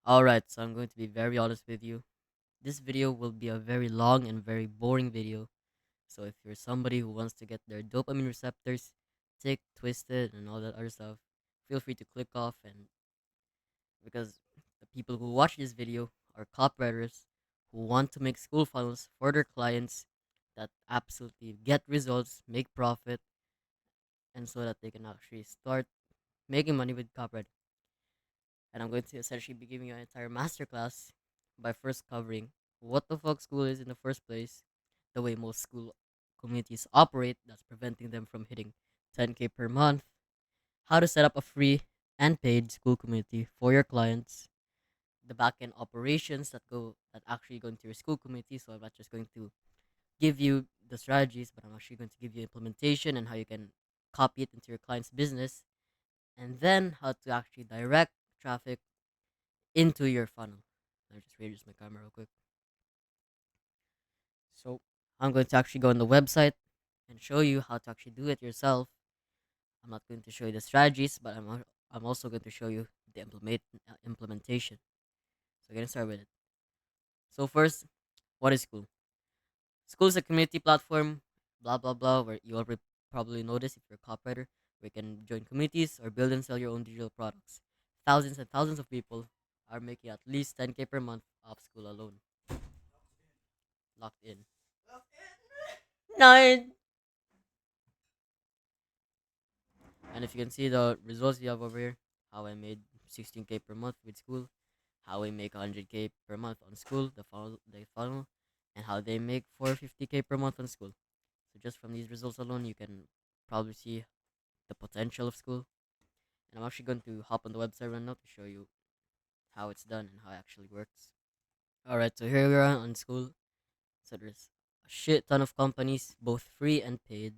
Alright, so I'm going to be very honest with you. This video will be a very long and very boring video. So if you're somebody who wants to get their dopamine receptors tick, twisted, and all that other stuff, feel free to click off. And because the people who watch this video are copywriters who want to make school funnels for their clients that absolutely get results, make profit, and so that they can actually start making money with copywriting. And I'm going to essentially be giving you an entire masterclass by first covering what the fuck school is in the first place, the way most school communities operate that's preventing them from hitting 10K per month, how to set up a free and paid school community for your clients, the backend operations that actually go into your school community. So I'm not just going to give you the strategies, but I'm actually going to give you implementation and how you can copy it into your client's business, and then how to actually direct traffic into your funnel. Let me just readjust my camera real quick. So I'm going to actually go on the website and show you how to actually do it yourself. I'm not going to show you the strategies, but I'm also going to show you the implementation. So getting started with it. So first, what is School? School is a community platform, blah blah blah, where you already probably know this if you're a copywriter, where you can join communities or build and sell your own digital products. Thousands and thousands of people are making at least 10K per month off School alone. Locked in. Nine. And if you can see the results you have over here, how I made 16K per month with School, how I make 100K per month on School, the funnel, and how they make 450K per month on School. So just from these results alone, you can probably see the potential of School. And I'm actually going to hop on the website right now to show you how it's done and how it actually works. Alright, so here we are on School. So there's a shit ton of companies, both free and paid.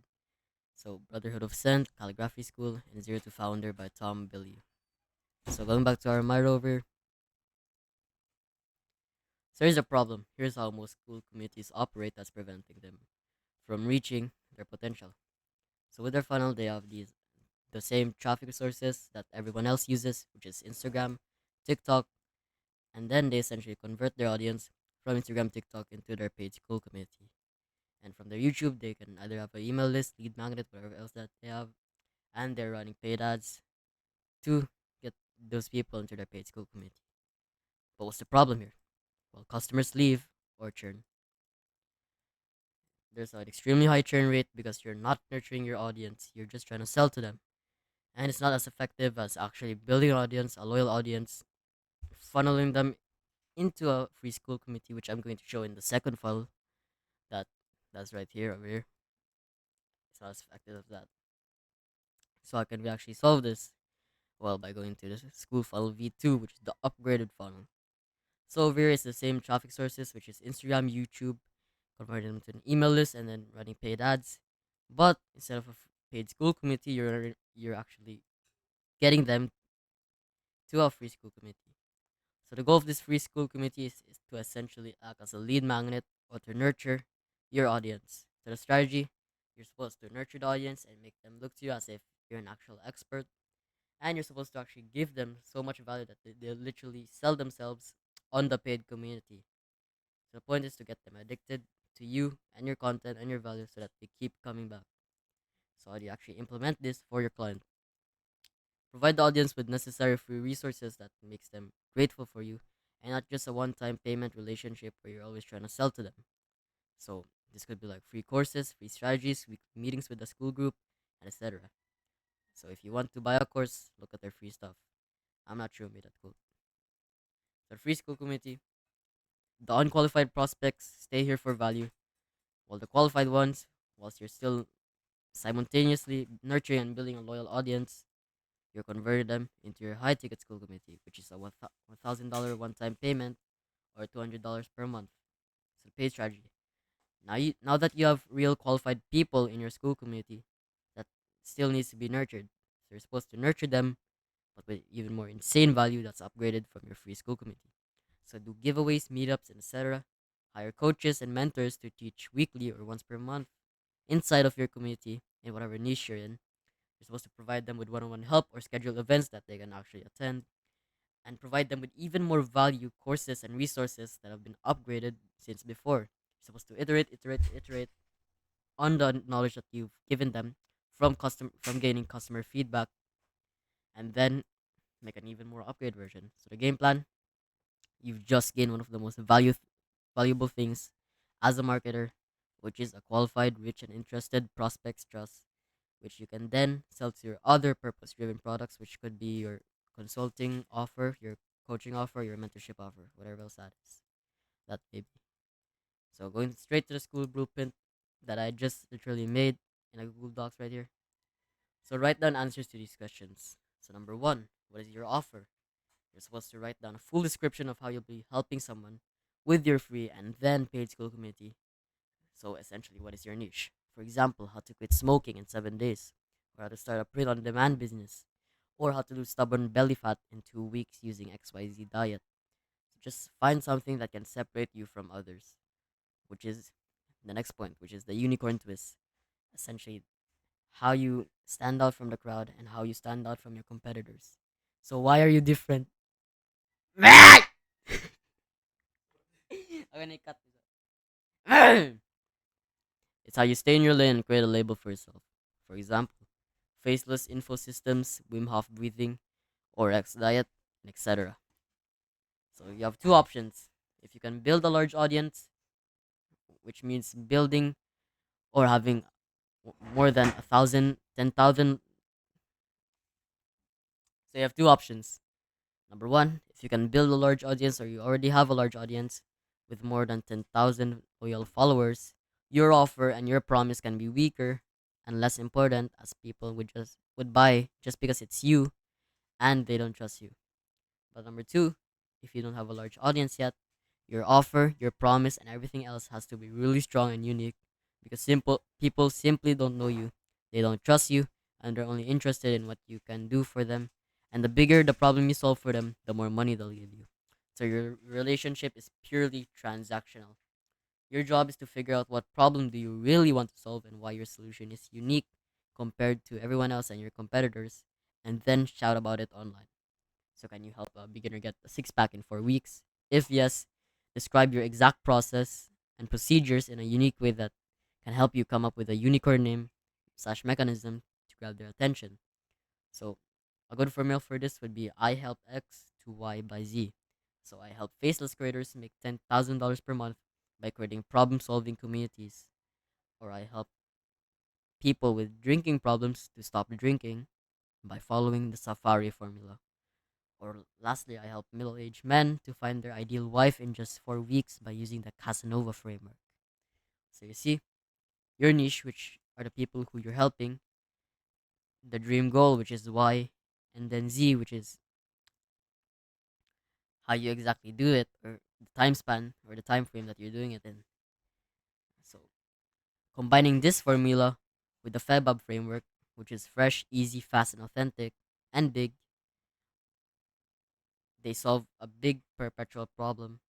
So Brotherhood of Scent, Calligraphy School, and Zero to Founder by Tom Billy. So going back to our My Rover, so here's a problem. Here's how most school communities operate that's preventing them from reaching their potential. So with their funnel, they have the same traffic sources that everyone else uses, which is Instagram, TikTok, and then they essentially convert their audience from Instagram, TikTok into their paid school community. And from their YouTube, they can either have an email list, lead magnet, whatever else that they have, and they're running paid ads to get those people into their paid school community. But what's the problem here? Well, customers leave or churn. There's an extremely high churn rate because you're not nurturing your audience. You're just trying to sell to them. And it's not as effective as actually building an audience, a loyal audience, funneling them into a free school community, which I'm going to show in the second funnel. That that's right here over here. It's not as effective as that. So how can we actually solve this? Well, by going to the school funnel V2, which is the upgraded funnel. So over here is the same traffic sources, which is Instagram, YouTube, converting them to an email list, and then running paid ads. But instead of a paid school community, you're actually getting them to a free school community. So the goal of this free school community is to essentially act as a lead magnet or to nurture your audience. So the strategy, you're supposed to nurture the audience and make them look to you as if you're an actual expert. And you're supposed to actually give them so much value that they literally sell themselves on the paid community. So the point is to get them addicted to you and your content and your value so that they keep coming back. So how do you actually implement this for your client? Provide the audience with necessary free resources that makes them grateful for you and not just a one-time payment relationship where you're always trying to sell to them. So this could be like free courses, free strategies, weekly meetings with the school group, and etc. So if you want to buy a course, look at their free stuff. I'm not sure who made that quote. The free school community, the unqualified prospects stay here for value, while the qualified ones, whilst you're still simultaneously nurturing and building a loyal audience, you convert them into your high ticket school committee, which is a $1,000 one time payment or $200 per month. It's a paid strategy. Now that you have real qualified people in your school community, that still needs to be nurtured. So you're supposed to nurture them, but with even more insane value that's upgraded from your free school community. So do giveaways, meetups, and etc. Hire coaches and mentors to teach weekly or once per month inside of your community in whatever niche you're in. You're supposed to provide them with one-on-one help or schedule events that they can actually attend. and provide them with even more value courses and resources that have been upgraded since before. You're supposed to iterate on the knowledge that you've given them from gaining customer feedback, and then make an even more upgrade version. So the game plan, you've just gained one of the most valuable things as a marketer, which is a qualified, rich, and interested prospects trust, which you can then sell to your other purpose driven products, which could be your consulting offer, your coaching offer, your mentorship offer, whatever else that is. That may be. So going straight to the school blueprint that I just literally made in a Google Docs right here. So write down answers to these questions. So number one, what is your offer? You're supposed to write down a full description of how you'll be helping someone with your free and then paid school community. So essentially, what is your niche? For example, how to quit smoking in 7 days, or how to start a print on demand business, or how to lose stubborn belly fat in 2 weeks using XYZ diet. So just find something that can separate you from others, which is the next point, which is the unicorn twist. Essentially, how you stand out from the crowd and how you stand out from your competitors. So why are you different? I'm gonna cut this. It's how you stay in your lane and create a label for yourself. For example, faceless info systems, Wim Hof breathing, or X diet, etc. So you have two options. If you can build a large audience, which means building or having more than 1,000, 10,000. So you have two options. Number one, if you can build a large audience or you already have a large audience with more than 10,000 loyal followers, your offer and your promise can be weaker and less important as people would buy just because it's you and they don't trust you. But number two, if you don't have a large audience yet, your offer, your promise, and everything else has to be really strong and unique because simple people simply don't know you. They don't trust you and they're only interested in what you can do for them. And the bigger the problem you solve for them, the more money they'll give you. So your relationship is purely transactional. Your job is to figure out what problem do you really want to solve and why your solution is unique compared to everyone else and your competitors, and then shout about it online. So, can you help a beginner get a six pack in 4 weeks? If yes, describe your exact process and procedures in a unique way that can help you come up with a unicorn name slash mechanism to grab their attention. So, a good formula for this would be I help X to Y by Z. So, I help faceless creators make $10,000 per month by creating problem solving communities, or I help people with drinking problems to stop drinking by following the Safari formula. Or lastly, I help middle aged men to find their ideal wife in just 4 weeks by using the Casanova framework. So you see, your niche, which are the people who you're helping, the dream goal, which is why, and then Z, which is how you exactly do it, or the time span or the time frame that you're doing it in. So combining this formula with the FEBAB framework, which is fresh, easy, fast, and authentic, and big, they solve a big perpetual problem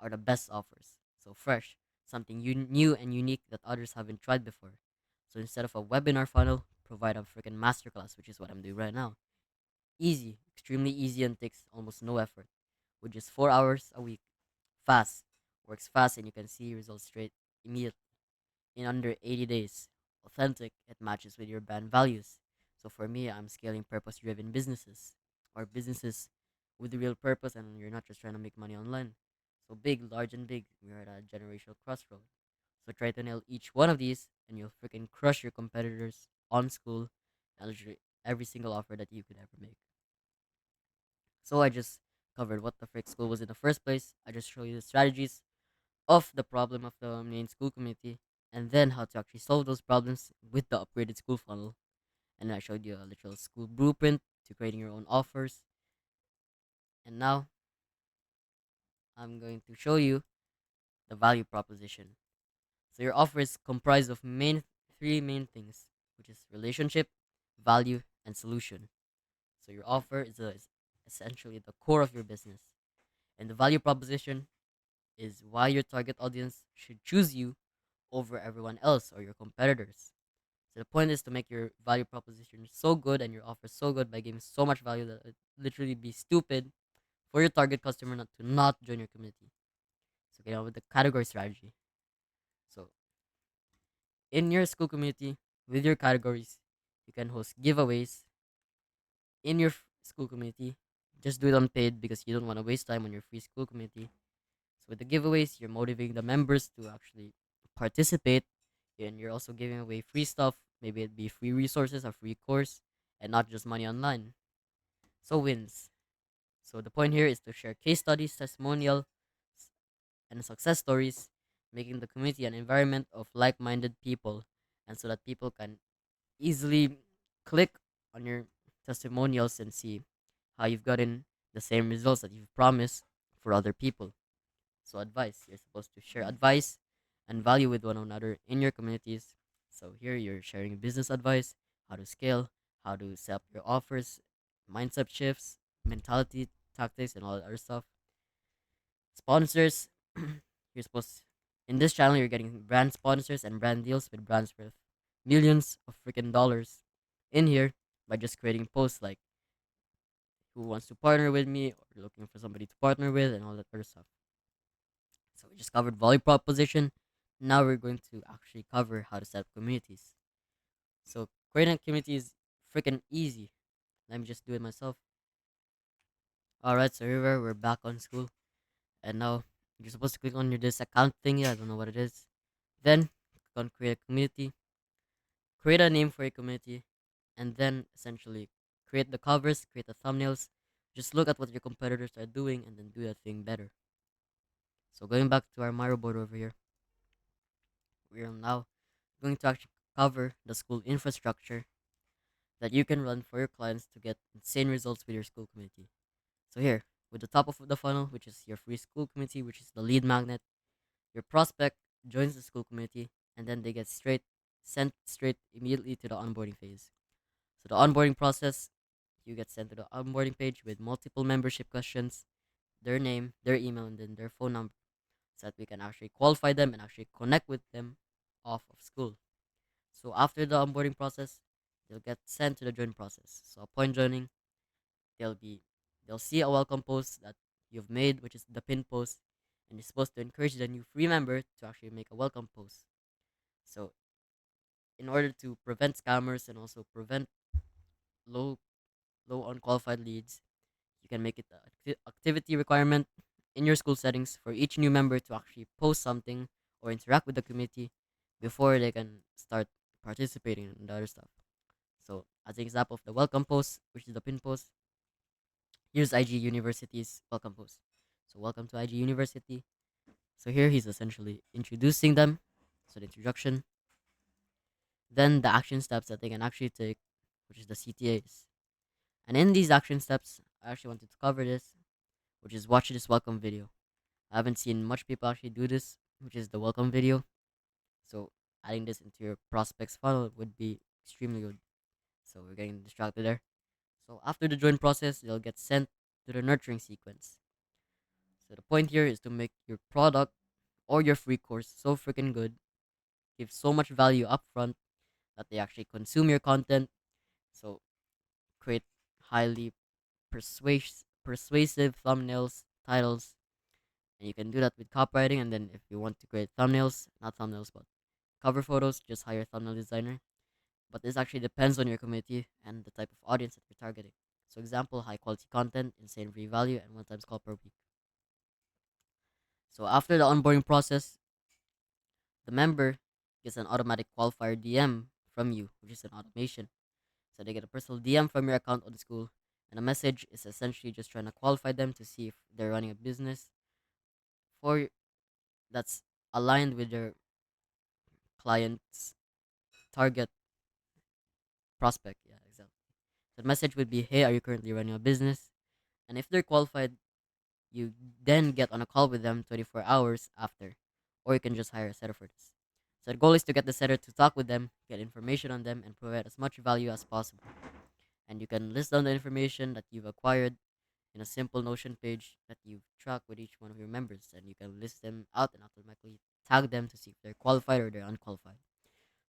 are the best offers. So fresh, something new and unique that others haven't tried before. So instead of a webinar funnel, provide a freaking masterclass, which is what I'm doing right now. Easy, extremely easy, and takes almost no effort, with just 4 hours a week. Fast, works fast, and you can see results straight immediately in under 80 days. Authentic, it matches with your brand values. So for me, I'm scaling purpose-driven businesses or businesses with a real purpose, and you're not just trying to make money online. So big, large, and big. We're at a generational crossroad. So try to nail each one of these, and you'll freaking crush your competitors on school and literally every single offer that you could ever make. So I just covered what the frick school was in the first place. I just showed you the strategies of the problem of the main school community, and then how to actually solve those problems with the upgraded school funnel. And I showed you a literal school blueprint to creating your own offers. And now I'm going to show you the value proposition. So your offer is comprised of three main things, which is relationship, value, and solution. So your offer is essentially the core of your business. And the value proposition is why your target audience should choose you over everyone else or your competitors. So the point is to make your value proposition so good and your offer so good by giving so much value that it literally be stupid for your target customer not join your community. So get on with the category strategy. So in your school community with your categories, you can host giveaways in your school community. Just do it unpaid because you don't want to waste time on your free school community. So with the giveaways, you're motivating the members to actually participate, and you're also giving away free stuff. Maybe it be free resources, a free course, and not just money online. So wins. So the point here is to share case studies, testimonial, and success stories, making the community an environment of like-minded people, and so that people can easily click on your testimonials and see how you've gotten the same results that you've promised for other people. So advice, you're supposed to share advice and value with one another in your communities. So here you're sharing business advice, how to scale, how to set up your offers, mindset shifts, mentality tactics, and all that other stuff. Sponsors, you're supposed in this channel you're getting brand sponsors and brand deals with brands worth millions of freaking dollars in here by just creating posts like who wants to partner with me or looking for somebody to partner with and all that other stuff. So we just covered value proposition. Now we're going to actually cover how to set up communities. So creating a community is freaking easy. Let me just do it myself. Alright, so here we're back on school. And now you're supposed to click on your this account thingy. I don't know what it is. Then click on create a community. Create a name for a community. And then essentially create the covers, create the thumbnails. Just look at what your competitors are doing and then do that thing better. So going back to our Miro board over here, we are now going to actually cover the school infrastructure that you can run for your clients to get insane results with your school community. So here, with the top of the funnel, which is your free school community, which is the lead magnet, your prospect joins the school community and then they get sent straight immediately to the onboarding phase. So the onboarding process, you get sent to the onboarding page with multiple membership questions, their name, their email, and then their phone number, so that we can actually qualify them and actually connect with them off of school. So after the onboarding process, they'll get sent to the join process. So upon joining, they'll be they'll see a welcome post that you've made, which is the pin post, and it's supposed to encourage the new free member to actually make a welcome post. So in order to prevent scammers and also prevent low low unqualified leads, you can make it an activity requirement in your school settings for each new member to actually post something or interact with the community before they can start participating in the other stuff. So, as an example of the welcome post, which is the pin post, here's IG University's welcome post. So, welcome to IG University. So, here he's essentially introducing them. So, the introduction, then the action steps that they can actually take, which is the CTAs. And in these action steps, I actually wanted to cover this, which is watch this welcome video. I haven't seen much people actually do this, which is the welcome video. So, adding this into your prospects funnel would be extremely good. So, we're getting distracted there. So after the join process, they'll get sent to the nurturing sequence. So the point here is to make your product or your free course so freaking good, give so much value upfront that they actually consume your content. So create highly persuasive thumbnails, titles, and you can do that with copywriting. And then if you want to create thumbnails, not thumbnails, but cover photos, just hire a thumbnail designer. But this actually depends on your community and the type of audience that you're targeting. So example, high quality content, insane free value, and one time call per week. So after the onboarding process, the member gets an automatic qualifier DM from you, which is an automation. So they get a personal DM from your account on the school, and a message is essentially just trying to qualify them to see if they're running a business for that's aligned with their client's target prospect. Yeah, exactly. So the message would be, "Hey, are you currently running a business?" And if they're qualified, you then get on a call with them 24 hours after, or you can just hire a setter for this. So the goal is to get the setter to talk with them, get information on them, and provide as much value as possible. And you can list down the information that you've acquired in a simple Notion page that you track with each one of your members, and you can list them out and automatically tag them to see if they're qualified or they're unqualified.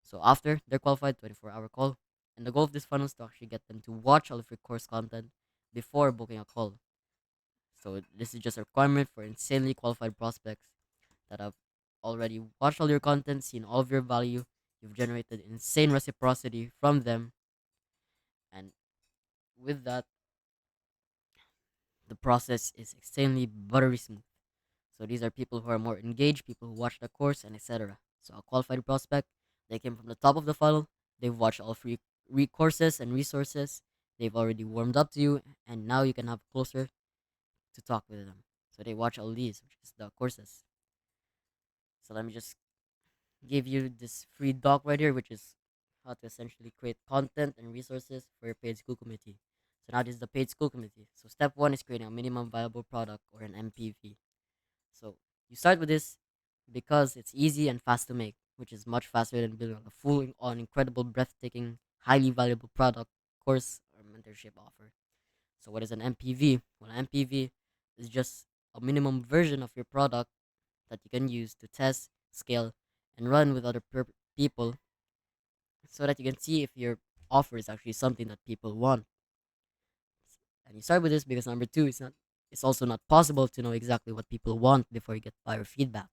So after they're qualified, 24-hour call. And the goal of this funnel is to actually get them to watch all of your course content before booking a call. So this is just a requirement for insanely qualified prospects that have already watched all your content, seen all of your value. You've generated insane reciprocity from them, and with that, the process is extremely buttery smooth. So these are people who are more engaged, people who watch the course, and etc. So a qualified prospect, they came from the top of the funnel. They've watched all free courses and resources. They've already warmed up to you, and now you can have closer to talk with them. So they watch all these, which is the courses. So let me just give you this free doc right here, which is how to essentially create content and resources for your paid school committee. So now this is the paid school committee. So step one is creating a minimum viable product or an MPV. So you start with this because it's easy and fast to make, which is much faster than building a full on incredible, breathtaking, highly valuable product, course, or mentorship offer. So what is an MPV? Well, MPV is just a minimum version of your product that you can use to test, scale, and run with other people so that you can see if your offer is actually something that people want. And you start with this because number two, it's also not possible to know exactly what people want before you get buyer feedback.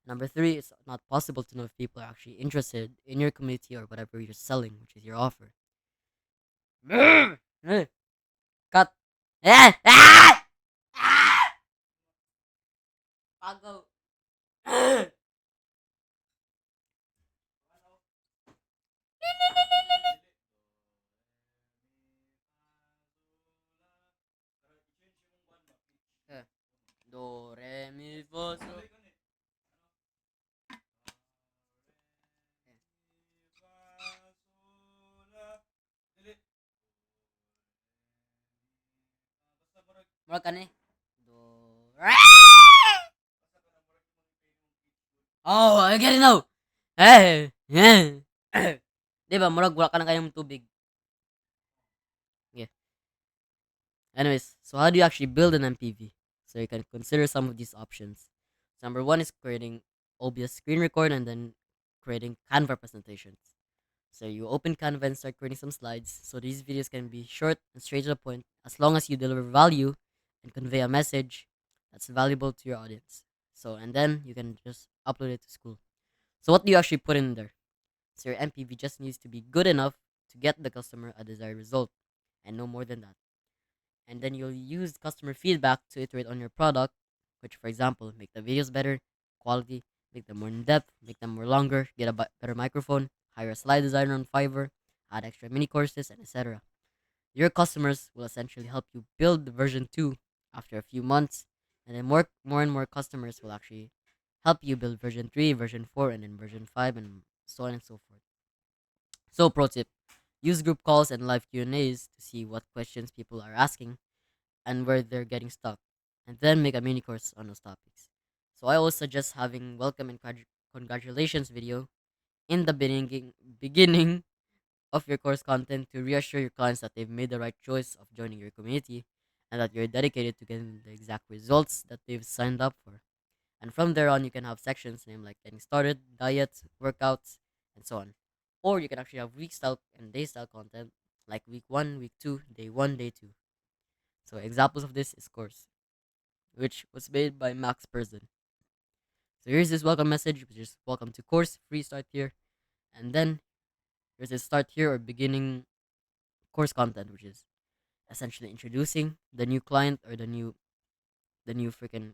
Number three, it's not possible to know if people are actually interested in your community or whatever you're selling, which is your offer. Cut. Ah! Ah! Ah! Pago. Do, re, mi, fa, so. Murag ka ni. Do, re. Oh, I get it now. Eh, eh. Di ba, murag wala ka na kayong tubig. Yeah. Anyways, so how do you actually build an MPV? So you can consider some of these options. So number one is creating OBS screen record and then creating Canva presentations. So you open Canva and start creating some slides. So these videos can be short and straight to the point as long as you deliver value and convey a message that's valuable to your audience. So and then you can just upload it to school. So what do you actually put in there? So your MPV just needs to be good enough to get the customer a desired result and no more than that. And then you'll use customer feedback to iterate on your product, which, for example, make the videos better, quality, make them more in depth, make them more longer, get a better microphone, hire a slide designer on Fiverr, add extra mini courses, and etc. Your customers will essentially help you build the version 2 after a few months, and then more and more customers will actually help you build version 3, version 4, and then version 5, and so on and so forth. So, pro tip, use group calls and live Q&As to see what questions people are asking and where they're getting stuck, and then make a mini course on those topics. So I always suggest having welcome and congratulations video in the beginning of your course content to reassure your clients that they've made the right choice of joining your community and that you're dedicated to getting the exact results that they've signed up for. And from there on, you can have sections named like getting started, diets, workouts, and so on. Or you can actually have week style and day style content like week 1, week 2, day 1, day 2. So examples of this is course, which was made by Max Person. So here's this welcome message, which is welcome to course, free start here. And then here's this start here or beginning course content, which is essentially introducing the new client or the new freaking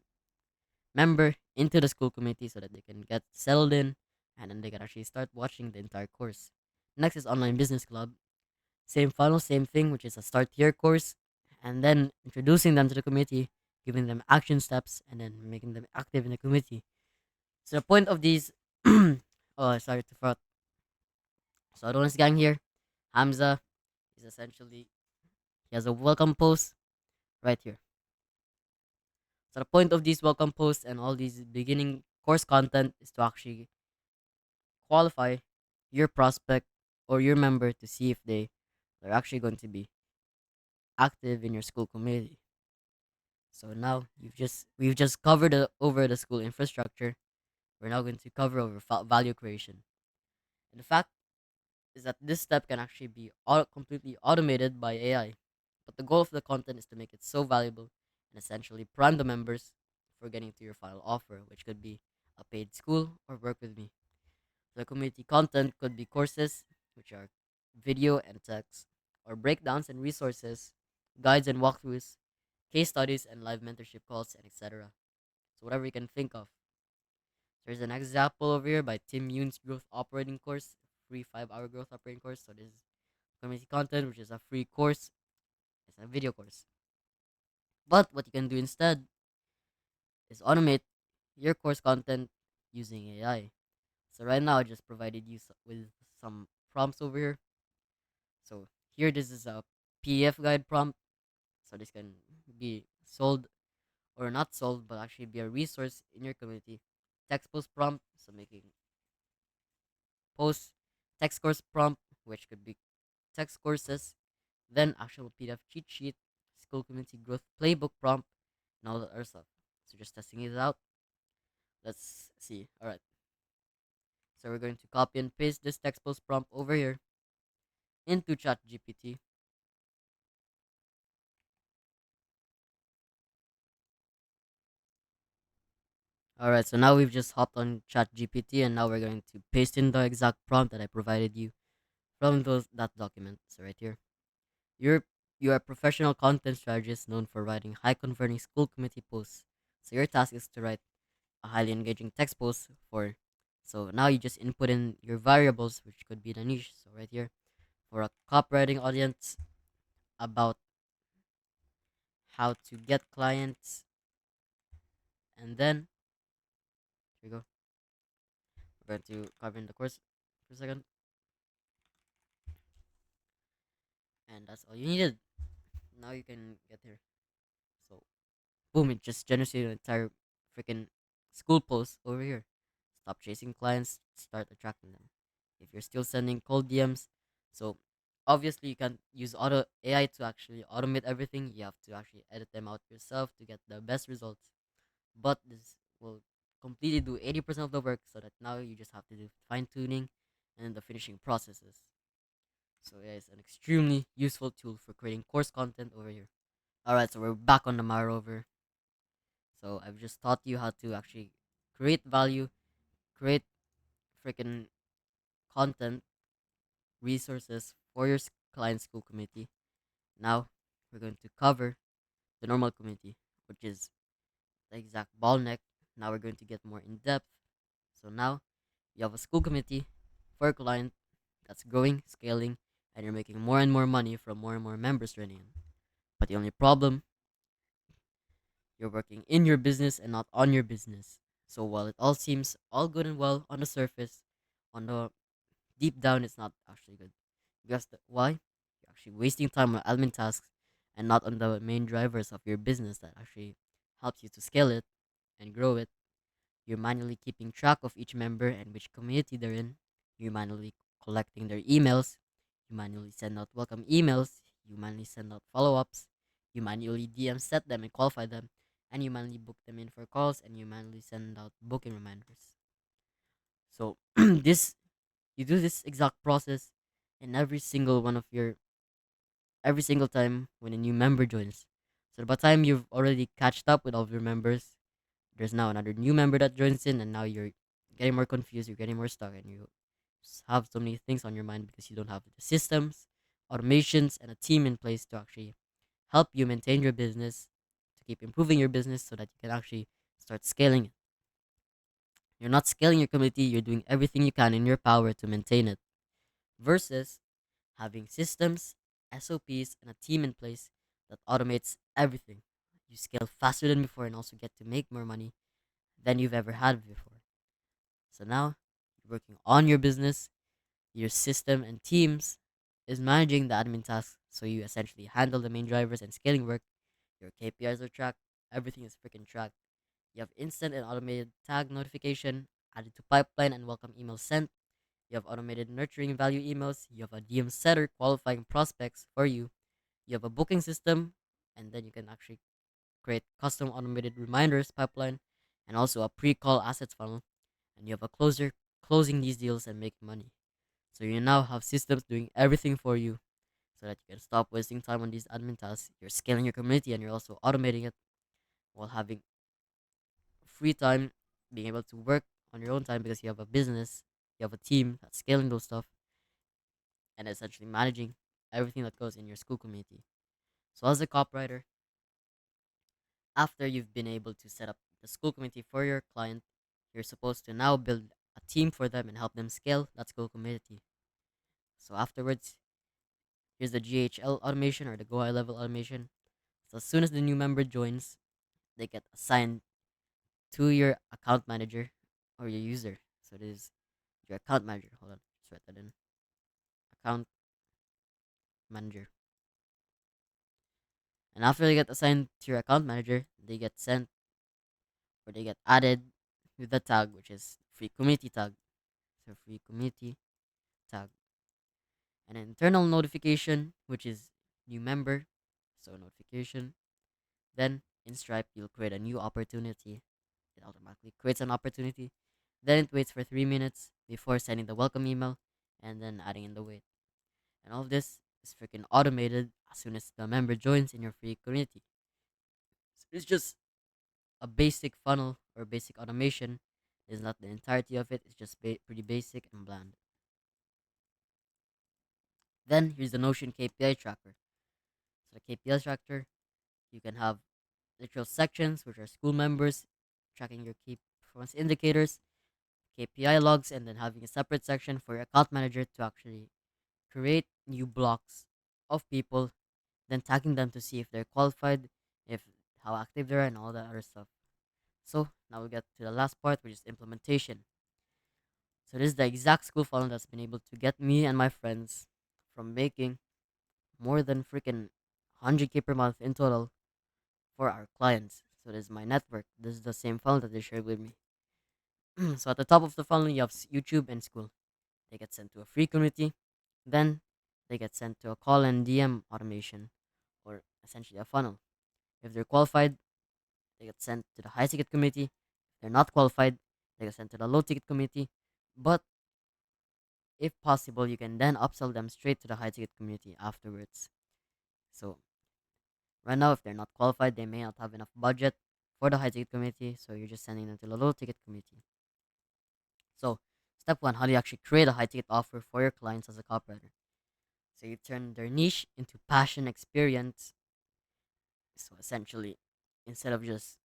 member into the school committee so that they can get settled in and then they can actually start watching the entire course. Next is online business club. Same funnel, same thing, which is a start here course, and then introducing them to the committee, giving them action steps, and then making them active in the committee. So the point of these, oh, I started to forget. So Adonis gang here, Hamza is essentially he has a welcome post right here. So the point of these welcome posts and all these beginning course content is to actually qualify your prospect or your member to see if they're actually going to be active in your school community. So now we've just covered over the school infrastructure. We're now going to cover over value creation. And the fact is that this step can actually be completely automated by AI. But the goal of the content is to make it so valuable and and essentially prime the members for getting to your final offer, which could be a paid school or work with me. The community content could be courses, which are video and text, or breakdowns and resources, guides and walkthroughs, case studies and live mentorship calls, and etc. So whatever you can think of. There's an example over here by Tim Yoon's growth operating course, free 5 hour growth operating course. So this is community content, which is a free course. It's a video course. But what you can do instead is automate your course content using AI. So right now, I just provided you with some prompts over here. So here, this is a PDF guide prompt. So this can be sold or not sold, but actually be a resource in your community. Text post prompt, so making post text course prompt, which could be text courses, then actual PDF cheat sheet, school community growth playbook prompt, and all that other stuff. So just testing it out. Let's see. All right. So we're going to copy and paste this text post prompt over here into ChatGPT. All right. So now we've just hopped on ChatGPT, and now we're going to paste in the exact prompt that I provided you from that document. So right here, you're you are a professional content strategist known for writing high converting school committee posts. So your task is to write a highly engaging text post for. So now you just input in your variables, which could be the niche. So right here, for a copywriting audience about how to get clients, and then here we go. We're going to cover in the course for a second, and that's all you needed. Now you can get here. So boom, it just generates an entire freaking school post over here. Stop chasing clients, start attracting them. If you're still sending cold DMs, so obviously you can't use auto AI to actually automate everything. You have to actually edit them out yourself to get the best results. But this will completely do 80% of the work, so that now you just have to do fine tuning and the finishing processes. So yeah, it's an extremely useful tool for creating course content over here. Alright, so we're back on the Mara rover. So I've just taught you how to actually create value, create freaking content, resources for your client school community. Now we're going to cover the normal community, which is the exact bottleneck. Now we're going to get more in depth. So now you have a school committee for a client that's growing, scaling, and you're making more and more money from more and more members joining in. But the only problem, you're working in your business and not on your business. So while it all seems all good and well on the surface, on the deep down, it's not actually good. Because why? You're actually wasting time on admin tasks and not on the main drivers of your business that actually helps you to scale it and grow it. You're manually keeping track of each member and which community they're in. You're manually collecting their emails. You manually send out welcome emails. You manually send out follow ups. You manually DM set them and qualify them. And you manually book them in for calls, and you manually send out booking reminders. So this you do this exact process in every single time when a new member joins. So by the time you've already catched up with all of your members, there's now another new member that joins in, and now you're getting more confused, you're getting more stuck, and you just have so many things on your mind because you don't have the systems, automations, and a team in place to actually help you maintain your business, to keep improving your business so that you can actually start scaling it. You're not scaling your community, you're doing everything you can in your power to maintain it, versus having systems, SOPs, and a team in place that automates everything. You scale faster than before and also get to make more money than you've ever had before. So now you're working on your business, your system and teams is managing the admin tasks. So you essentially handle the main drivers and scaling work. Your KPIs are tracked. Everything is freaking tracked. You have instant and automated tag notification added to pipeline and welcome emails sent. You have automated nurturing value emails. You have a DM setter qualifying prospects for you. You have a booking system, and then you can actually create custom automated reminders pipeline and also a pre-call assets funnel. And you have a closer closing these deals and making money. So you now have systems doing everything for you so that you can stop wasting time on these admin tasks. You're scaling your community and you're also automating it. while having free time, being able to work on your own time because you have a business, you have a team that's scaling those stuff, and essentially managing everything that goes in your school community. So, as a copywriter, after you've been able to set up the school community for your client, you're supposed to now build a team for them and help them scale that school community. So, afterwards, here's the GHL automation or the Go High Level automation. So, as soon as the new member joins, they get assigned to your account manager or your user. So, it is your account manager. Hold on, just write that in. Account manager. And after they get assigned to your account manager, they get sent or they get added with the tag, which is free community tag. So free community tag. An internal notification, which is new member. So notification. Then in Stripe, you'll create a new opportunity. It automatically creates an opportunity. Then it waits for 3 minutes before sending the welcome email and then adding in the wait. And all of this is freaking automated as soon as the member joins in your free community. So it's just a basic funnel or basic automation. It's not the entirety of it. It's just pretty basic and bland. Then here's the Notion KPI tracker. So the KPI tracker, you can have literal sections which are school members tracking your key performance indicators, KPI logs, and then having a separate section for your account manager to actually create new blocks of people, then tagging them to see if they're qualified, if how active they are, and all that other stuff. So now we get to the last part, which is implementation. So this is the exact school funnel that's been able to get me and my friends from making more than freaking 100K per month in total for our clients. So this is my network. This is the same funnel that they shared with me. So at the top of the funnel, you have YouTube and school. They get sent to a free community. Then they get sent to a call and DM automation, or essentially a funnel. If they're qualified, they get sent to the high ticket community. If they're not qualified, they get sent to the low ticket community. But if possible, you can then upsell them straight to the high ticket community afterwards. So right now, if they're not qualified, they may not have enough budget for the high ticket community, so you're just sending them to the low ticket community. So step one, how do you actually create a high ticket offer for your clients as a copywriter? So you turn their niche into passion experience. So essentially, instead of just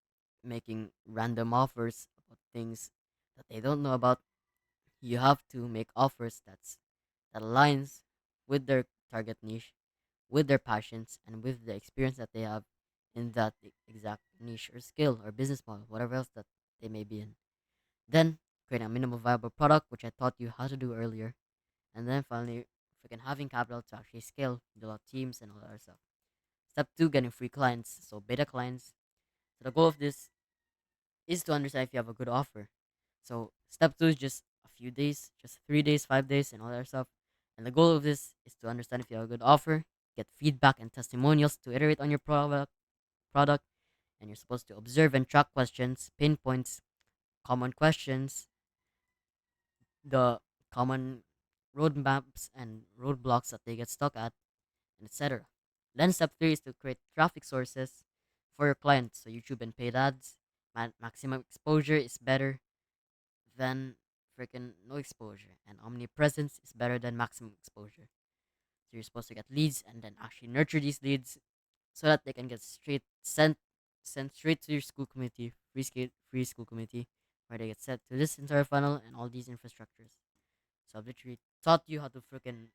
making random offers about things that they don't know about, you have to make offers that aligns with their target niche, with their passions, and with the experience that they have in that exact niche or skill or business model, whatever else that they may be in. Then create a minimum viable product, which I taught you how to do earlier. And then finally, freaking having capital to actually scale, build out teams, and all that other stuff. Step two, getting free clients, so beta clients. So the goal of this is to understand if you have a good offer. So step two is just a few days, just 3 days, 5 days, and all that stuff. And the goal of this is to understand if you have a good offer, get feedback and testimonials to iterate on your product, and you're supposed to observe and track questions, pinpoints, common questions, the common roadmaps and roadblocks that they get stuck at, and etc. Then step three is to create traffic sources for your clients. So YouTube and paid ads, maximum exposure is better than freaking no exposure, and omnipresence is better than maximum exposure. So you're supposed to get leads and then actually nurture these leads so that they can get sent straight to your school community, free school community, where they get set to this entire funnel and all these infrastructures. So I've literally taught you how to freaking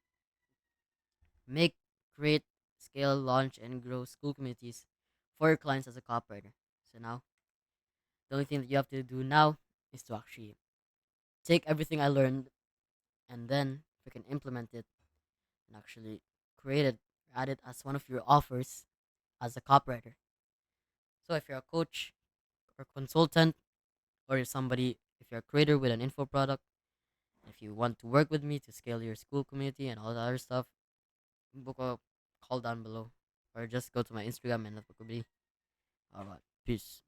make, create, scale, launch, and grow school communities for your clients as a copywriter. So now the only thing that you have to do now is to actually take everything I learned and then freaking implement it and actually create it, add it as one of your offers as a copywriter. So if you're a coach or consultant, or you're somebody, if you're a creator with an info product, if you want to work with me to scale your school community and all the other stuff, book a call down below or just go to my Instagram and book a me. Alright, peace.